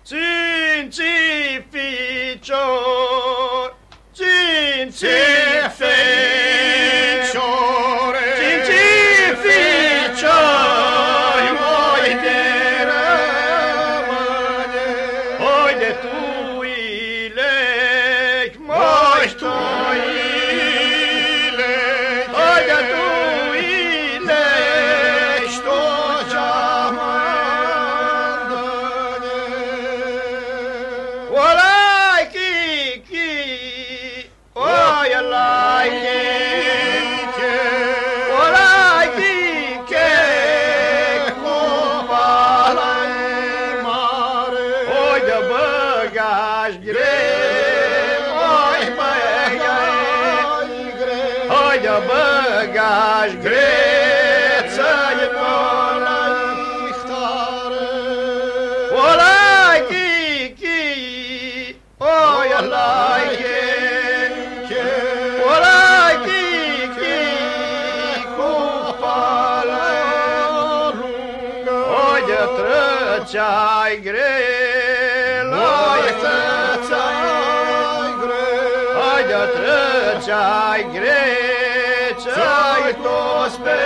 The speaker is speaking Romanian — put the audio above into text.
Cinci ficior, cinci ficiore, cinci ficior, oi de rămâne, oi de tuile, moi tuile, oi de tuile, sto geamandane. Olai ki, oi olai ki, olai ki, copalai mare, oi de băgaș greu, oi băgaș greu, oi de băgaș greu, să-i olai tare. Olai ki, oi olai ki, olai ki, copalai lungă, oi de trăceai greu, oi trăceai greu, oi de trăceai greu, ce-ai toți pe